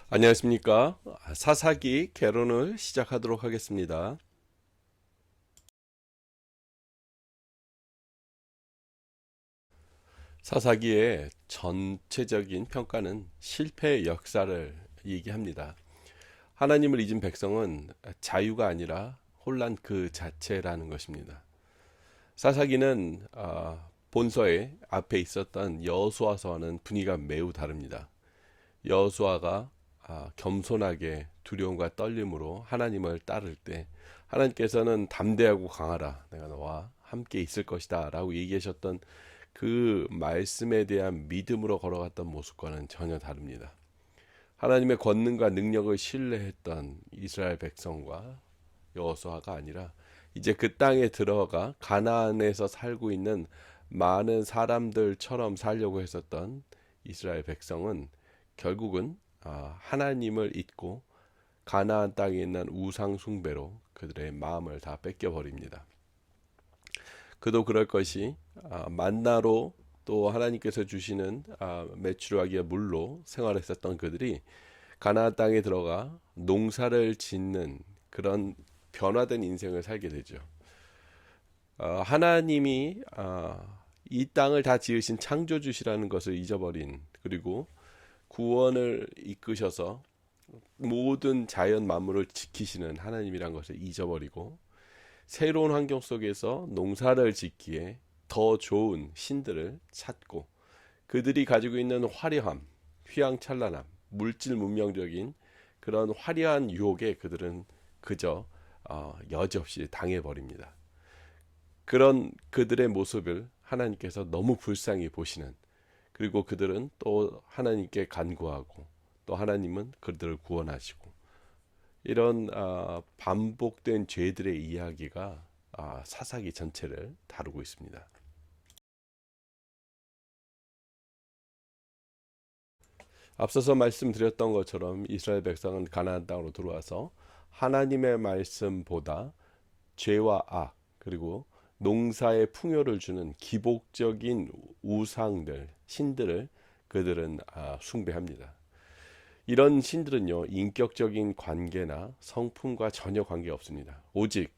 안녕하십니까. 사사기 개론을 시작하도록 하겠습니다. 사사기의 전체적인 평가는 실패의 역사를 얘기합니다. 하나님을 잊은 백성은 자유가 아니라 혼란 그 자체라는 것입니다. 사사기는 본서의 앞에 있었던 여호수아서와는 분위기가 매우 다릅니다. 여호수아가 겸손하게 두려움과 떨림으로 하나님을 따를 때 하나님께서는 담대하고 강하라, 내가 너와 함께 있을 것이다 라고 얘기하셨던 그 말씀에 대한 믿음으로 걸어갔던 모습과는 전혀 다릅니다. 하나님의 권능과 능력을 신뢰했던 이스라엘 백성과 여호수아가 아니라 이제 그 땅에 들어가 가나안에서 살고 있는 많은 사람들처럼 살려고 했었던 이스라엘 백성은 결국은 하나님을 잊고 가나안 땅에 있는 우상 숭배로 그들의 마음을 다 뺏겨 버립니다. 그도 그럴 것이 만나로 또 하나님께서 주시는 메추라기의 물로 생활했었던 그들이 가나안 땅에 들어가 농사를 짓는 그런 변화된 인생을 살게 되죠. 하나님이 이 땅을 다 지으신 창조주시라는 것을 잊어버린, 그리고 구원을 이끄셔서 모든 자연 만물을 지키시는 하나님이란 것을 잊어버리고 새로운 환경 속에서 농사를 짓기에 더 좋은 신들을 찾고 그들이 가지고 있는 화려함, 휘황찬란함, 물질 문명적인 그런 화려한 유혹에 그들은 그저 여지없이 당해버립니다. 그런 그들의 모습을 하나님께서 너무 불쌍히 보시는, 그리고 그들은 또 하나님께 간구하고 또 하나님은 그들을 구원하시고, 이런 반복된 죄들의 이야기가 사사기 전체를 다루고 있습니다. 앞서서 말씀드렸던 것처럼 이스라엘 백성은 가나안 땅으로 들어와서 하나님의 말씀보다 죄와 악, 그리고 농사의 풍요를 주는 기복적인 우상들, 신들을 그들은 숭배합니다. 이런 신들은요, 인격적인 관계나 성품과 전혀 관계 없습니다. 오직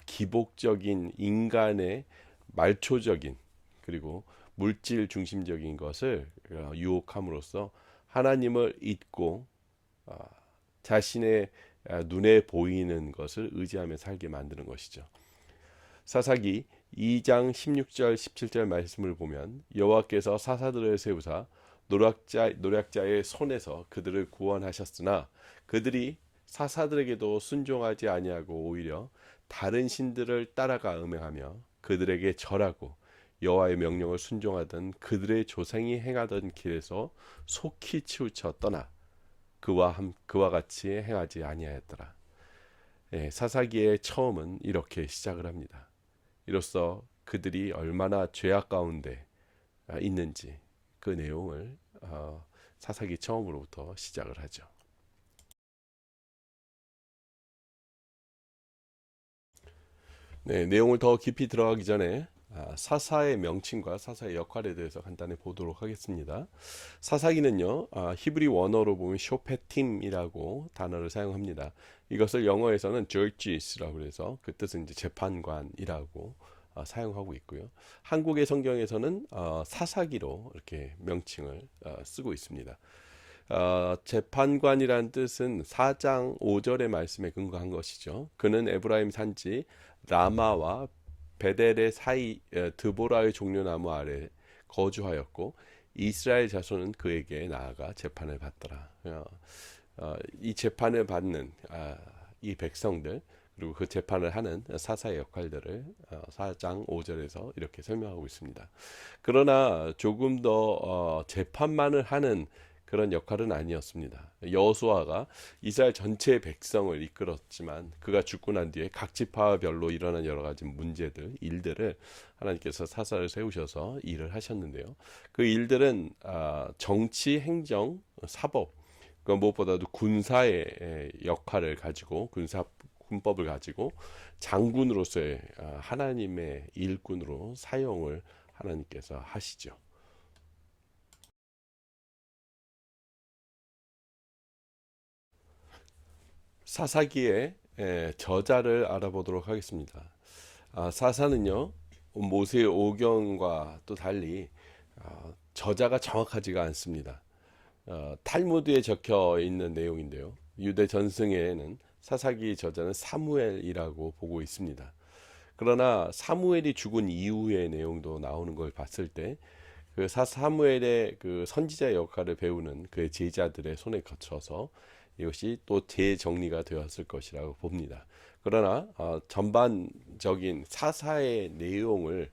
기복적인 인간의 말초적인, 그리고 물질 중심적인 것을 유혹함으로써 하나님을 잊고 어, 자신의 눈에 보이는 것을 의지하며 살게 만드는 것이죠. 사사기 2장 16절 17절 말씀을 보면 여호와께서 사사들을 세우사 노략자의 손에서 그들을 구원하셨으나 그들이 사사들에게도 순종하지 아니하고 오히려 다른 신들을 따라가 음행하며 그들에게 절하고 여호와의 명령을 순종하던 그들의 조상이 행하던 길에서 속히 치우쳐 떠나 그와 같이 행하지 아니하였더라. 예, 사사기의 처음은 이렇게 시작을 합니다. 이로써 그들이 얼마나 죄악 가운데 있는지 그 내용을 사사기 처음으로부터 시작을 하죠. 네, 내용을 더 깊이 들어가기 전에 사사의 명칭과 사사의 역할에 대해서 간단히 보도록 하겠습니다. 사사기는요, 히브리 원어로 보면 쇼페팀이라고 단어를 사용합니다. 이것을 영어에서는 judges라고 해서 그 뜻은 이제 재판관이라고 사용하고 있고요. 한국의 성경에서는 사사기로 이렇게 명칭을 쓰고 있습니다. 재판관이란 뜻은 4장 5절의 말씀에 근거한 것이죠. 그는 에브라임 산지 라마와 베델의 사이 드보라의 종려나무 아래 거주하였고 이스라엘 자손은 그에게 나아가 재판을 받더라. 이 재판을 받는 이 백성들, 그리고 그 재판을 하는 사사의 역할들을 4장 5절에서 이렇게 설명하고 있습니다. 그러나 조금 더 재판만을 하는 그런 역할은 아니었습니다. 여호수아가 이스라엘 전체 백성을 이끌었지만 그가 죽고 난 뒤에 각 지파별로 일어난 여러 가지 문제들, 일들을 하나님께서 사사를 세우셔서 일을 하셨는데요. 그 일들은 정치, 행정, 사법, 그 무엇보다도 군사의 역할을 가지고 군법을 가지고 장군으로서의 하나님의 일꾼으로 사용을 하나님께서 하시죠. 사사기의 저자를 알아보도록 하겠습니다. 사사는요, 모세 오경과 또 달리 저자가 정확하지가 않습니다. 탈무드에 적혀 있는 내용인데요. 유대 전승에는 사사기 저자는 사무엘이라고 보고 있습니다. 그러나 사무엘이 죽은 이후의 내용도 나오는 걸 봤을 때 그 사무엘의 그 선지자 역할을 배우는 그의 제자들의 손에 거쳐서 이것이 또 재정리가 되었을 것이라고 봅니다. 그러나 전반적인 사사의 내용을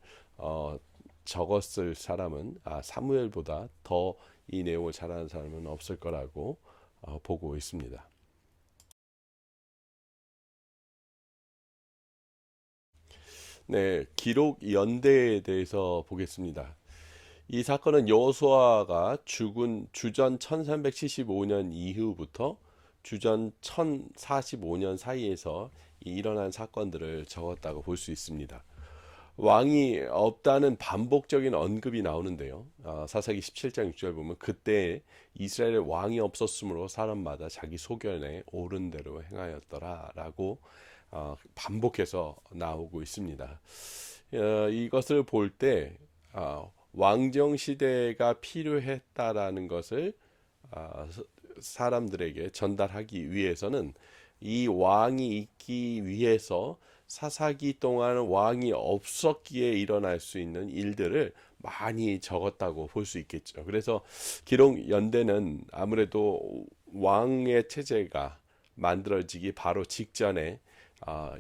적었을 사람은 사무엘보다 더 이 내용을 잘 아는 사람은 없을 거라고 보고 있습니다. 네, 기록 연대에 대해서 보겠습니다. 이 사건은 여호수아가 죽은 주전 1375년 이후부터 주전 1045년 사이에서 일어난 사건들을 적었다고 볼 수 있습니다. 왕이 없다는 반복적인 언급이 나오는데요. 사사기 17장 6절 보면 그때 이스라엘에 왕이 없었으므로 사람마다 자기 소견에 옳은 대로 행하였더라라고 반복해서 나오고 있습니다. 이것을 볼 때 왕정 시대가 필요했다라는 것을 사람들에게 전달하기 위해서는 이 왕이 있기 위해서 사사기 동안 왕이 없었기에 일어날 수 있는 일들을 많이 적었다고 볼 수 있겠죠. 그래서 기록 연대는 아무래도 왕의 체제가 만들어지기 바로 직전에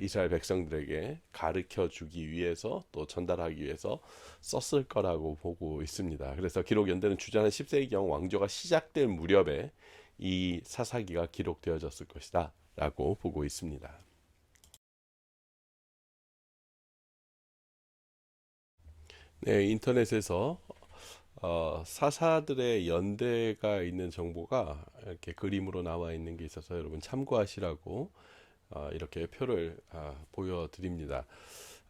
이스라엘 백성들에게 가르쳐 주기 위해서 또 전달하기 위해서 썼을 거라고 보고 있습니다. 그래서 기록 연대는 주전 10세기경 왕조가 시작될 무렵에 이 사사기가 기록되어졌을 것이다 라고 보고 있습니다. 네, 인터넷에서 사사들의 연대가 있는 정보가 이렇게 그림으로 나와 있는 게 있어서 여러분 참고하시라고 이렇게 표를 보여드립니다.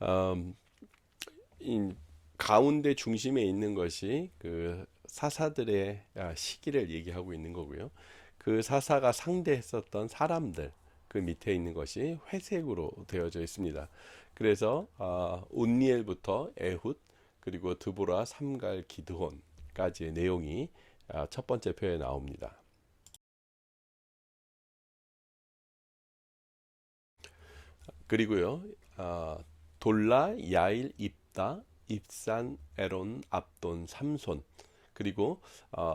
음, 가운데 중심에 있는 것이 그 사사들의 시기를 얘기하고 있는 거고요. 그 사사가 상대했었던 사람들 그 밑에 있는 것이 회색으로 되어져 있습니다. 그래서 온니엘부터 에훗 그리고 드보라, 삼갈, 기드온까지의 내용이 첫 번째 표에 나옵니다. 그리고요, 돌라, 야일, 입다, 입산, 에론, 압돈, 삼손 그리고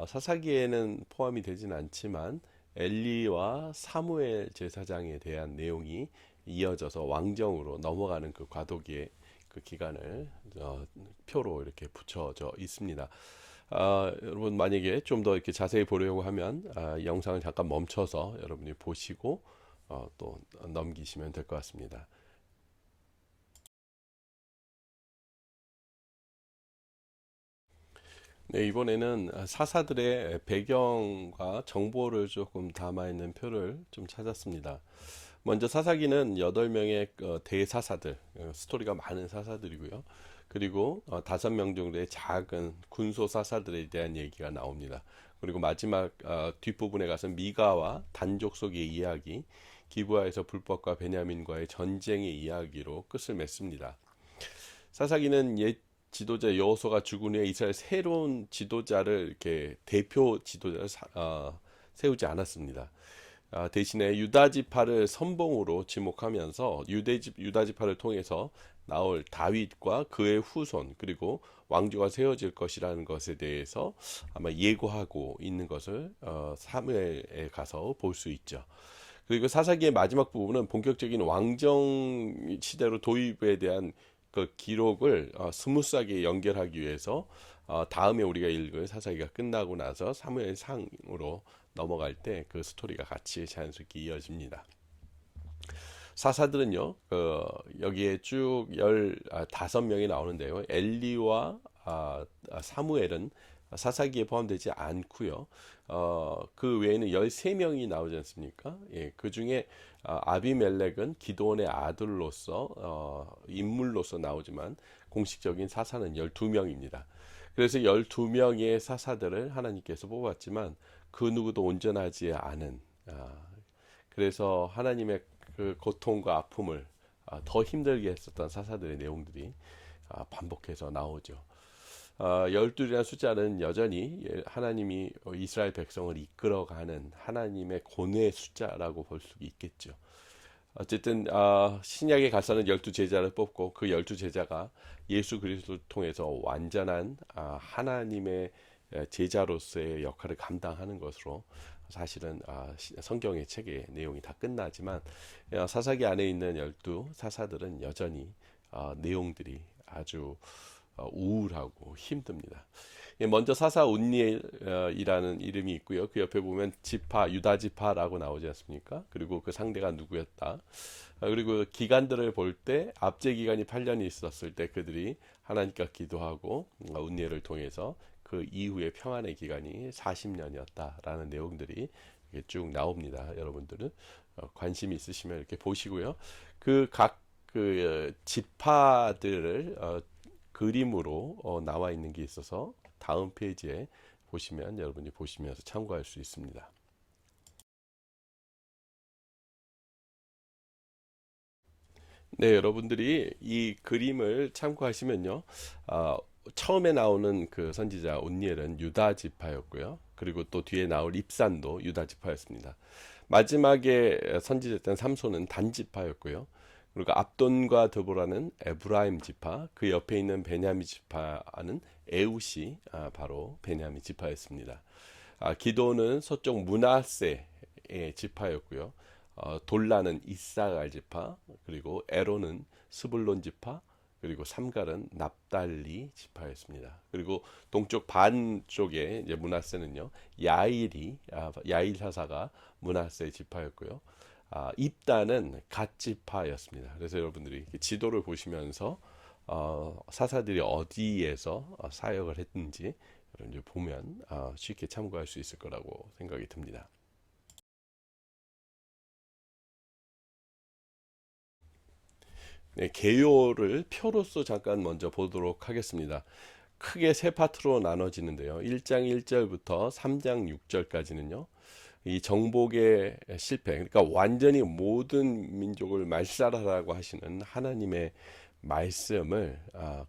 사사기에는 포함이 되진 않지만 엘리와 사무엘 제사장에 대한 내용이 이어져서 왕정으로 넘어가는 그 과도기의 그 기간을 표로 이렇게 붙여져 있습니다. 여러분 만약에 좀 더 이렇게 자세히 보려고 하면 영상을 잠깐 멈춰서 여러분이 보시고 또 넘기시면 될 것 같습니다. 네, 이번에는 사사들의 배경과 정보를 조금 담아 있는 표를 좀 찾았습니다. 먼저 사사기는 8명의 대사사들, 스토리가 많은 사사들이고요. 그리고 5명 정도의 작은 군소 사사들에 대한 얘기가 나옵니다. 그리고 마지막 뒷부분에 가서 미가와 단족 속의 이야기, 기브아에서 불법과 베냐민과의 전쟁의 이야기로 끝을 맺습니다. 사사기는 옛 지도자 여호수아가 죽은 후에 이스라엘 새로운 지도자를 이렇게 대표 지도자를 세우지 않았습니다. 대신에 유다 지파를 선봉으로 지목하면서 유다 지파를 통해서 나올 다윗과 그의 후손 그리고 왕조가 세워질 것이라는 것에 대해서 아마 예고하고 있는 것을 사무엘에 가서 볼 수 있죠. 그리고 사사기의 마지막 부분은 본격적인 왕정 시대로 도입에 대한 그 기록을 스무스하게 연결하기 위해서 다음에 우리가 읽을 사사기가 끝나고 나서 사무엘 상으로 넘어갈 때 그 스토리가 같이 자연스럽게 이어집니다. 사사들은요, 여기에 쭉 15명이 나오는데요. 엘리와 사무엘은 사사기에 포함되지 않고요. 그 외에는 13명이 나오지 않습니까? 예, 그 중에 아비멜렉은 기드온의 아들로서 인물로서 나오지만 공식적인 사사는 12명입니다. 그래서 12명의 사사들을 하나님께서 뽑았지만 그 누구도 온전하지 않은 그래서 하나님의 그 고통과 아픔을 더 힘들게 했었던 사사들의 내용들이 반복해서 나오죠. 12이라는 숫자는 여전히 하나님이 이스라엘 백성을 이끌어가는 하나님의 고뇌의 숫자라고 볼 수 있겠죠. 어쨌든 신약에 가서는 12제자를 뽑고 그 12제자가 예수 그리스도를 통해서 완전한 하나님의 제자로서의 역할을 감당하는 것으로 사실은 성경의 책의 내용이 다 끝나지만 사사기 안에 있는 12사사들은 여전히 내용들이 아주 우울하고 힘듭니다. 먼저 사사 온니엘이라는 이름이 있고요. 그 옆에 보면 지파 유다 지파라고 나오지 않습니까? 그리고 그 상대가 누구였다. 그리고 기간들을 볼 때 압제 기간이 8년이 있었을 때 그들이 하나님께 기도하고 온니엘을 통해서 그 이후의 평안의 기간이 40년이었다라는 내용들이 쭉 나옵니다. 여러분들은 관심 있으시면 이렇게 보시고요. 그 각 그 지파들을 그림으로 나와 있는 게 있어서 다음 페이지에 보시면 여러분이 보시면서 참고할 수 있습니다. 네, 여러분들이 이 그림을 참고하시면요. 처음에 나오는 그 선지자 온니엘은 유다 지파였고요. 그리고 또 뒤에 나올 입산도 유다 지파였습니다. 마지막에 선지자였던 삼손은 단 지파였고요. 그리고 압돈과 드보라는 에브라임 지파, 그 옆에 있는 베냐민 지파는 에웃이 바로 베냐민 지파였습니다. 기도는 서쪽 므낫세의 지파였고요. 돌라는 이사갈 지파, 그리고 에로는 스불론 지파, 그리고 삼갈은 납달리 지파였습니다. 그리고 동쪽 반 쪽에 이제 므낫세는요, 야일 사사가 므낫세 지파였고요. 입단은 갓 지파였습니다. 그래서 여러분들이 지도를 보시면서 사사들이 어디에서 사역을 했는지 이제 보면 쉽게 참고할 수 있을 거라고 생각이 듭니다. 네, 개요를 표로서 잠깐 먼저 보도록 하겠습니다. 크게 세 파트로 나눠지는데요. 1장 1절부터 3장 6절까지는요. 이 정복의 실패, 그러니까 완전히 모든 민족을 말살하라고 하시는 하나님의 말씀을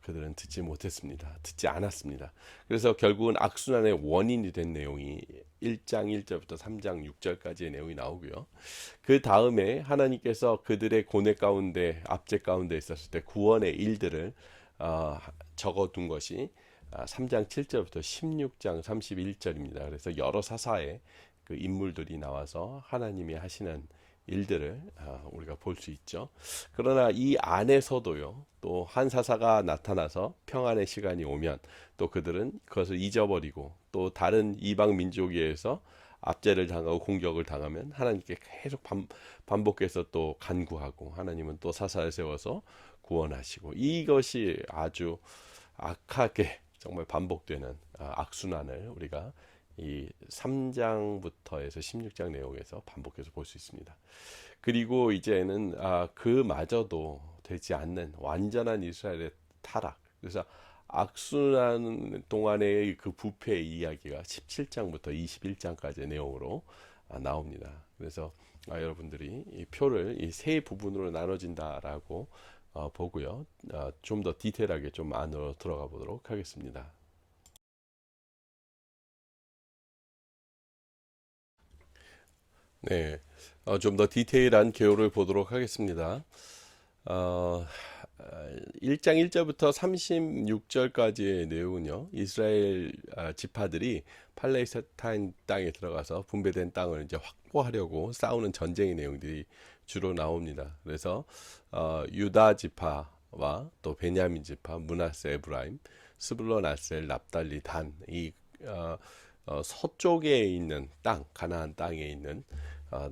그들은 듣지 않았습니다. 그래서 결국은 악순환의 원인이 된 내용이 1장 1절부터 3장 6절까지의 내용이 나오고요. 그 다음에 하나님께서 그들의 고뇌 가운데 압제 가운데 있었을 때 구원의 일들을 적어둔 것이 3장 7절부터 16장 31절입니다. 그래서 여러 사사의 그 인물들이 나와서 하나님이 하시는 일들을 우리가 볼 수 있죠. 그러나 이 안에서도요, 또 한 사사가 나타나서 평안의 시간이 오면 또 그들은 그것을 잊어버리고 또 다른 이방 민족에 의해서 압제를 당하고 공격을 당하면 하나님께 계속 반복해서 또 간구하고 하나님은 또 사사를 세워서 구원하시고, 이것이 아주 악하게 정말 반복되는 악순환을 우리가 이 3장부터 해서 16장 내용에서 반복해서 볼 수 있습니다. 그리고 이제는 그마저도 되지 않는 완전한 이스라엘의 타락. 그래서 악순환 동안의 그 부패의 이야기가 17장부터 21장까지의 내용으로 나옵니다. 그래서 여러분들이 이 표를 이 세 부분으로 나눠진다라고 보고요. 좀 더 디테일하게 좀 안으로 들어가 보도록 하겠습니다. 네, 좀 더 디테일한 개요를 보도록 하겠습니다. 어, 1장 1절부터 36절까지의 내용은요, 이스라엘 지파들이 팔레스타인 땅에 들어가서 분배된 땅을 이제 확보하려고 싸우는 전쟁의 내용들이 주로 나옵니다. 그래서 유다 지파와 또 베냐민 지파, 므낫세, 에브라임, 스불론, 아셀, 납달리, 단, 이 서쪽에 있는 땅, 가나안 땅에 있는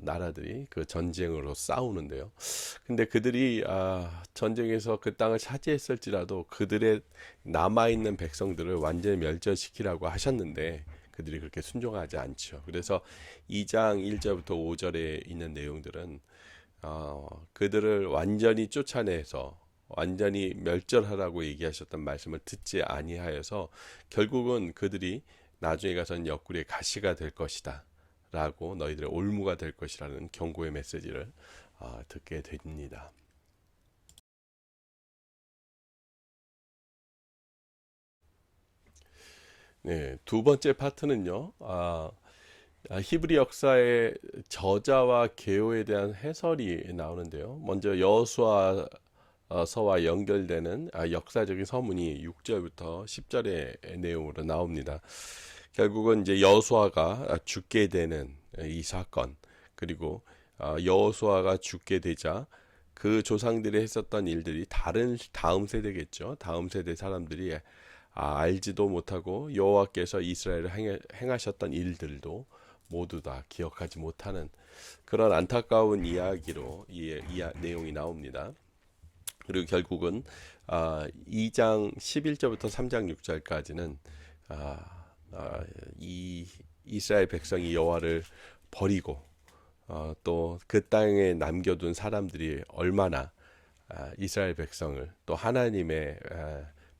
나라들이 그 전쟁으로 싸우는데요. 근데 그들이 전쟁에서 그 땅을 차지했을지라도 그들의 남아있는 백성들을 완전히 멸절시키라고 하셨는데 그들이 그렇게 순종하지 않죠. 그래서 2장 1절부터 5절에 있는 내용들은 그들을 완전히 쫓아내서 완전히 멸절하라고 얘기하셨던 말씀을 듣지 아니하여서 결국은 그들이 나중에 가서는 옆구리에 가시가 될 것이다 라고 너희들의 올무가 될 것이라는 경고의 메시지를 듣게 됩니다. 네, 두 번째 파트는요. 히브리 역사의 저자와 계요에 대한 해설이 나오는데요. 먼저 여호수아 서와 연결되는 역사적인 서문이 6절부터 10절의 내용으로 나옵니다. 결국은 이제 여호수아가 죽게 되는 이 사건, 그리고 여호수아가 죽게 되자 그 조상들이 했었던 일들이 다른 다음 세대겠죠. 다음 세대 사람들이 알지도 못하고 여호와께서 이스라엘을 행하셨던 일들도 모두 다 기억하지 못하는 그런 안타까운 이야기로 이 내용이 나옵니다. 그리고 결국은 2장 11절부터 3장 6절까지는 이 이스라엘 백성이 여호와를 버리고 또 그 땅에 남겨둔 사람들이 얼마나 이스라엘 백성을 또 하나님의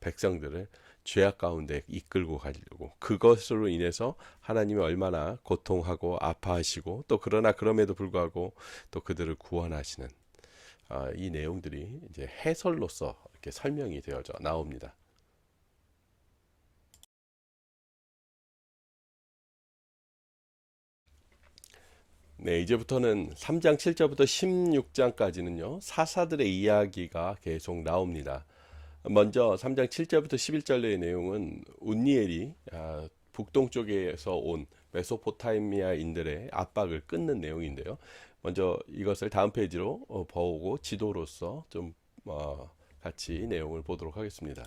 백성들을 죄악 가운데 이끌고 가려고 그것으로 인해서 하나님이 얼마나 고통하고 아파하시고 또 그러나 그럼에도 불구하고 또 그들을 구원하시는 이 내용들이 이제 해설로서 이렇게 설명이 되어져 나옵니다. 네, 이제부터는 3장 7절부터 16장까지는요, 사사들의 이야기가 계속 나옵니다. 먼저 3장 7절부터 11절의 내용은 운니엘이 북동쪽에서 온 메소포타미아인들의 압박을 끊는 내용인데요. 먼저 이것을 다음 페이지로 보고 지도로서 좀 같이 내용을 보도록 하겠습니다.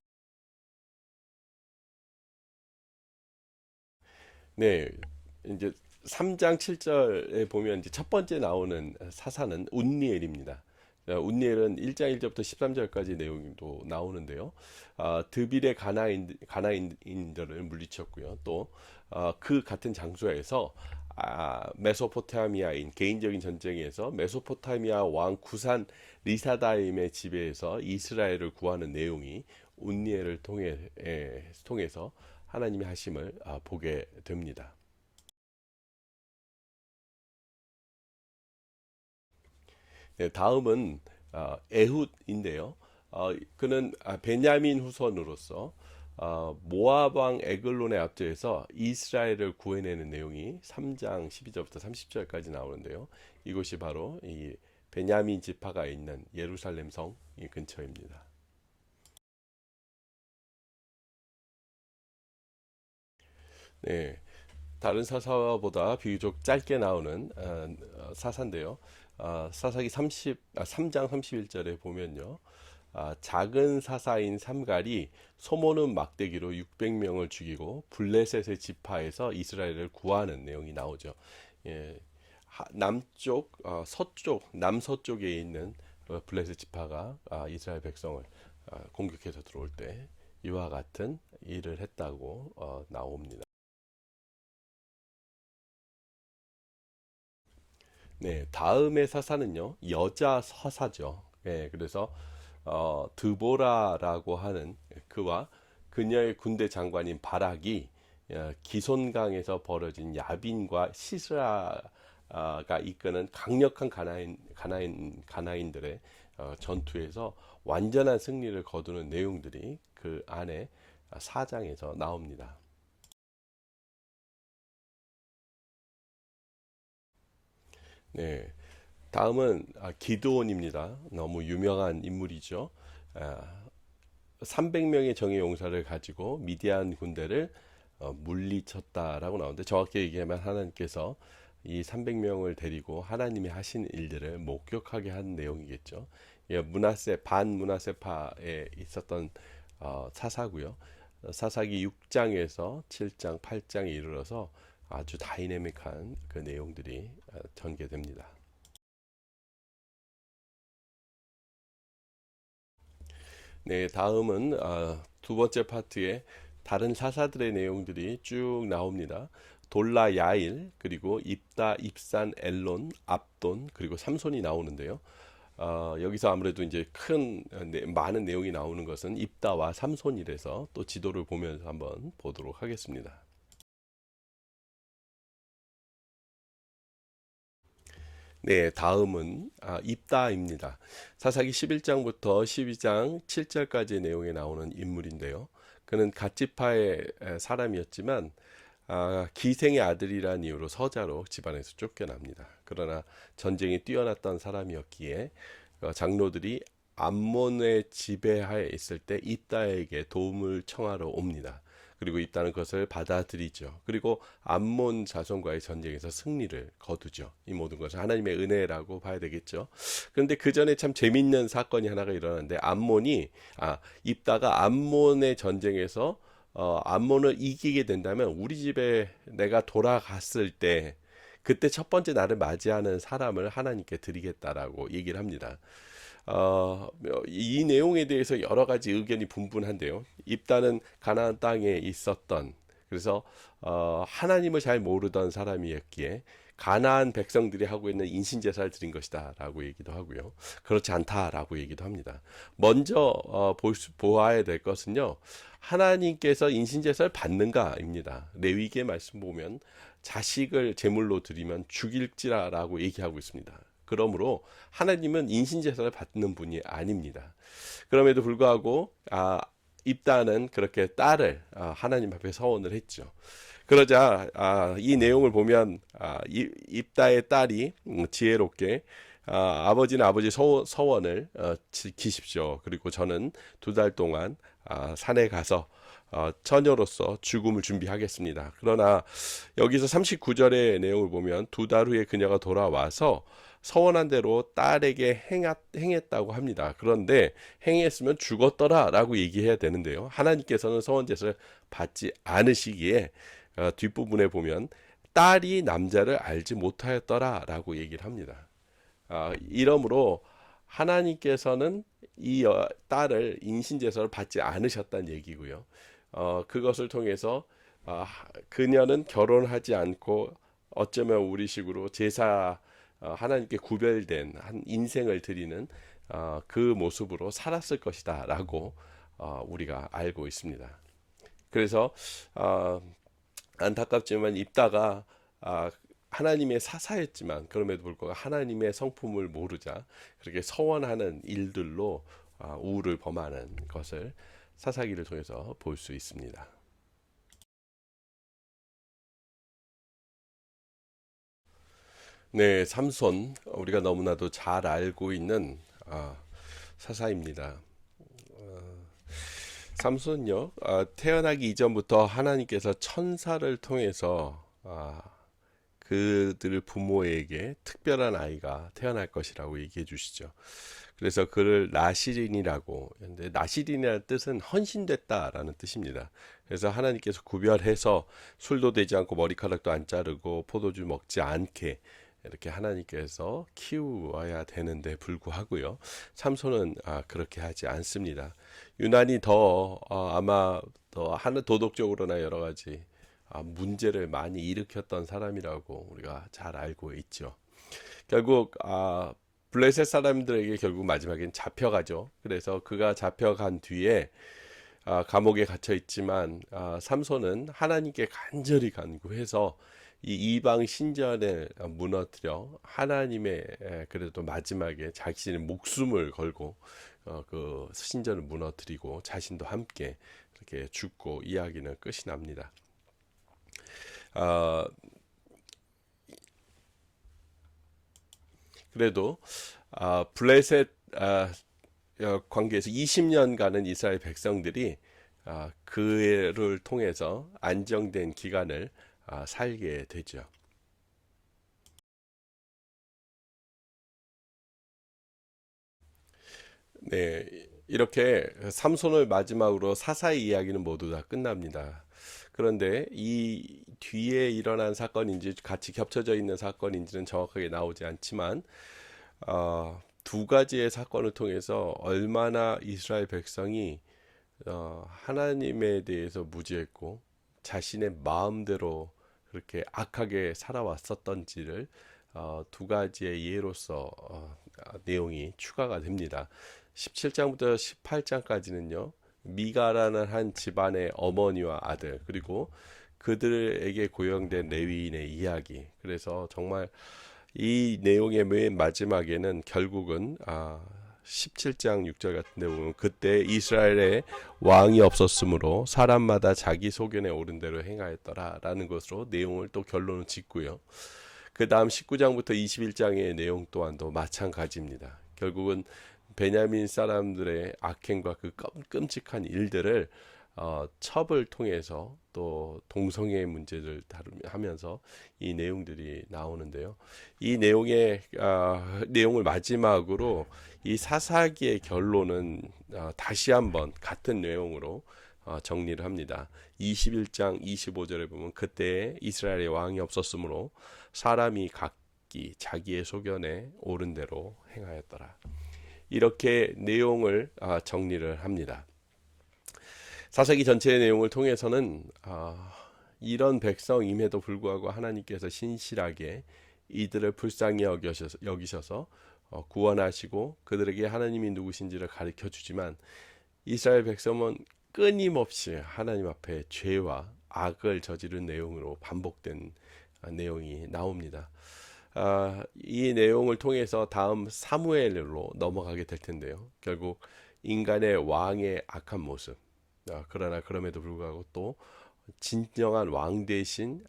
네, 이제 3장 7절에 보면 이제 첫 번째 나오는 사사는 운니엘입니다. 운니엘은 1장 1절부터 13절까지 내용도 나오는데요. 드빌의 가나인들을 물리쳤고요. 또 그 같은 장소에서 메소포타미아인 개인적인 전쟁에서 메소포타미아 왕 구산 리사다임의 지배에서 이스라엘을 구하는 내용이 운니엘을 통해서 하나님의 하심을 보게 됩니다. 네, 다음은 에훗인데요. 그는 베냐민 후손으로서 모압 왕 에글론의 앞제에서 이스라엘을 구해내는 내용이 3장 12절부터 30절까지 나오는데요. 이곳이 바로 이 베냐민 지파가 있는 예루살렘 성 근처입니다. 네, 다른 사사보다 비교적 짧게 나오는 사사인데요. 사사기 3장 31절에 보면요. 작은 사사인 삼갈이 소모는 막대기로 600명을 죽이고 블레셋의 지파에서 이스라엘을 구하는 내용이 나오죠. 예, 남쪽, 서쪽, 남서쪽에 있는 블레셋 지파가 이스라엘 백성을 공격해서 들어올 때 이와 같은 일을 했다고 나옵니다. 네, 다음의 사사는요, 여자 서사죠. 예, 그래서 드보라라고 하는 그와 그녀의 군대 장관인 바락이 기손강에서 벌어진 야빈과 시스라가 이끄는 강력한 가나인들의 전투에서 완전한 승리를 거두는 내용들이 그 안에 사장에서 나옵니다. 네, 다음은 기드온입니다. 너무 유명한 인물이죠. 300명의 정예 용사를 가지고 미디안 군대를 물리쳤다라고 나오는데 정확히 얘기하면 하나님께서 이 300명을 데리고 하나님이 하신 일들을 목격하게 한 내용이겠죠. 예, 문하세 반문하세파에 있었던 사사고요. 사사기 6장에서 7장, 8장에 이르러서 아주 다이내믹한 그 내용들이 전개됩니다. 네, 다음은 두 번째 파트에 다른 사사들의 내용들이 쭉 나옵니다. 돌라 야일, 그리고 입다, 입산, 엘론, 압돈, 그리고 삼손이 나오는데요. 여기서 아무래도 이제 많은 내용이 나오는 것은 입다와 삼손이라서 또 지도를 보면서 한번 보도록 하겠습니다. 네, 다음은 입다입니다. 사사기 11장부터 12장 7절까지의 내용에 나오는 인물인데요. 그는 갓지파의 사람이었지만 기생의 아들이라는 이유로 서자로 집안에서 쫓겨납니다. 그러나 전쟁이 뛰어났던 사람이었기에 장로들이 암몬의 지배하에 있을 때 입다에게 도움을 청하러 옵니다. 그리고 입다는 것을 받아들이죠. 그리고 암몬 자손과의 전쟁에서 승리를 거두죠. 이 모든 것은 하나님의 은혜라고 봐야 되겠죠. 그런데 그 전에 참 재밌는 사건이 하나가 일어났는데 입다가 암몬의 전쟁에서 암몬을 이기게 된다면 우리 집에 내가 돌아갔을 때 그때 첫 번째 나를 맞이하는 사람을 하나님께 드리겠다라고 얘기를 합니다. 이 내용에 대해서 여러 가지 의견이 분분한데요. 입다는 가나안 땅에 있었던, 그래서 하나님을 잘 모르던 사람이었기에 가나안 백성들이 하고 있는 인신제사를 드린 것이다 라고 얘기도 하고요. 그렇지 않다라고 얘기도 합니다. 먼저 보아야 될 것은요, 하나님께서 인신제사를 받는가입니다. 레위기의 말씀 보면 자식을 제물로 드리면 죽일지라라고 얘기하고 있습니다. 그러므로 하나님은 인신제사를 받는 분이 아닙니다. 그럼에도 불구하고 입다는 그렇게 딸을 하나님 앞에 서원을 했죠. 그러자 이 내용을 보면 입다의 딸이 지혜롭게 아버지는 아버지 서원을 지키십시오. 그리고 저는 2달 동안 산에 가서 처녀로서 죽음을 준비하겠습니다. 그러나 여기서 39절의 내용을 보면 2달 후에 그녀가 돌아와서 서원한 대로 딸에게 행했다고 합니다. 그런데 행했으면 죽었더라 라고 얘기해야 되는데요. 하나님께서는 서원제사를 받지 않으시기에 뒷부분에 보면 딸이 남자를 알지 못하였더라 라고 얘기를 합니다. 이러므로 하나님께서는 이 딸을 인신제사를 받지 않으셨다는 얘기고요. 그것을 통해서 그녀는 결혼하지 않고 어쩌면 우리식으로 제사 하나님께 구별된 한 인생을 드리는 그 모습으로 살았을 것이다 라고 우리가 알고 있습니다. 그래서 안타깝지만 입다가 하나님의 사사였지만 그럼에도 불구하고 하나님의 성품을 모르자 그렇게 서원하는 일들로 우를 범하는 것을 사사기를 통해서 볼 수 있습니다. 네, 삼손 우리가 너무나도 잘 알고 있는 사사입니다. 삼손요, 태어나기 이전부터 하나님께서 천사를 통해서 그들 부모에게 특별한 아이가 태어날 것이라고 얘기해 주시죠. 그래서 그를 나시린이라고, 근데 나시린이라는 뜻은 헌신됐다라는 뜻입니다. 그래서 하나님께서 구별해서 술도 되지 않고 머리카락도 안 자르고 포도주 먹지 않게 이렇게 하나님께서 키워야 되는데 불구하고요, 삼손은 그렇게 하지 않습니다. 유난히 더 아마 더 하는 도덕적으로나 여러 가지 문제를 많이 일으켰던 사람이라고 우리가 잘 알고 있죠. 결국 블레셋 사람들에게 결국 마지막엔 잡혀가죠. 그래서 그가 잡혀간 뒤에 감옥에 갇혀 있지만 삼손은 하나님께 간절히 간구해서 이 이방 신전을 무너뜨려 하나님의 그래도 마지막에 자신의 목숨을 걸고 그 신전을 무너뜨리고 자신도 함께 이렇게 죽고 이야기는 끝이 납니다. 그래도 블레셋 관계에서 20년간은 이스라엘 백성들이 그를 통해서 안정된 기간을 살게 되죠. 네, 이렇게 삼손을 마지막으로 사사의 이야기는 모두 다 끝납니다. 그런데 이 뒤에 일어난 사건인지 같이 겹쳐져 있는 사건인지는 정확하게 나오지 않지만 두 가지의 사건을 통해서 얼마나 이스라엘 백성이 하나님에 대해서 무지했고 자신의 마음대로 그렇게 악하게 살아왔었던지를 두 가지의 예로서 내용이 추가가 됩니다. 17장부터 18장까지는요, 미가라는 한 집안의 어머니와 아들, 그리고 그들에게 고용된 레위인의 이야기. 그래서 정말 이 내용의 맨 마지막에는 결국은 17장 6절 같은 데 보면 그때 이스라엘에 왕이 없었으므로 사람마다 자기 소견에 오른 대로 행하였더라라는 것으로 내용을 또 결론을 짓고요. 그 다음 19장부터 21장의 내용 또한도 마찬가지입니다. 결국은 베냐민 사람들의 악행과 그 끔찍한 일들을 첩을 통해서 또 동성애 문제를 다루면서 이 내용들이 나오는데요. 이 내용을 마지막으로 이 사사기의 결론은 다시 한번 같은 내용으로 정리를 합니다. 21장 25절에 보면 그때 이스라엘의 왕이 없었으므로 사람이 각기 자기의 소견에 옳은 대로 행하였더라. 이렇게 내용을 정리를 합니다. 사사기 전체의 내용을 통해서는 이런 백성임에도 불구하고 하나님께서 신실하게 이들을 불쌍히 여기셔서 구원하시고 그들에게 하나님이 누구신지를 가르쳐 주지만 이스라엘 백성은 끊임없이 하나님 앞에 죄와 악을 저지른 내용으로 반복된 내용이 나옵니다. 이 내용을 통해서 다음 사무엘로 넘어가게 될 텐데요. 결국 인간의 왕의 악한 모습, 그러나 그럼에도 불구하고 또 진정한 왕 대신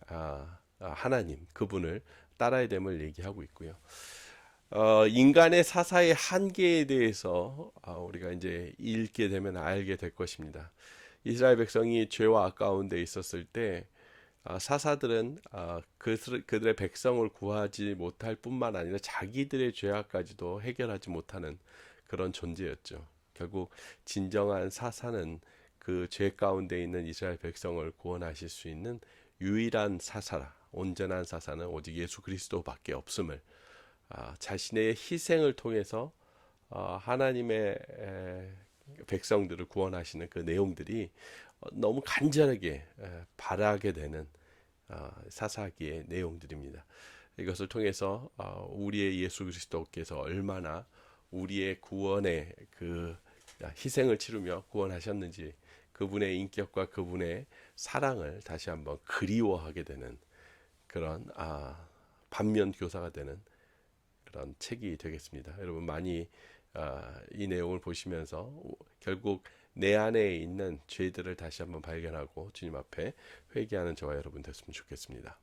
하나님 그분을 따라야 됨을 얘기하고 있고요. 인간의 사사의 한계에 대해서 우리가 이제 읽게 되면 알게 될 것입니다. 이스라엘 백성이 죄와 악 가운데 있었을 때 사사들은 그들의 백성을 구하지 못할 뿐만 아니라 자기들의 죄악까지도 해결하지 못하는 그런 존재였죠. 결국 진정한 사사는 그 죄 가운데 있는 이스라엘 백성을 구원하실 수 있는 유일한 사사라, 온전한 사사는 오직 예수 그리스도밖에 없음을 자신의 희생을 통해서 하나님의 백성들을 구원하시는 그 내용들이 너무 간절하게 바라게 되는 사사기의 내용들입니다. 이것을 통해서 우리의 예수 그리스도께서 얼마나 우리의 구원의 그 희생을 치르며 구원하셨는지 그분의 인격과 그분의 사랑을 다시 한번 그리워하게 되는 그런 반면 교사가 되는 그런 책이 되겠습니다. 여러분 많이 이 내용을 보시면서 결국 내 안에 있는 죄들을 다시 한번 발견하고 주님 앞에 회개하는 저와 여러분 됐으면 좋겠습니다.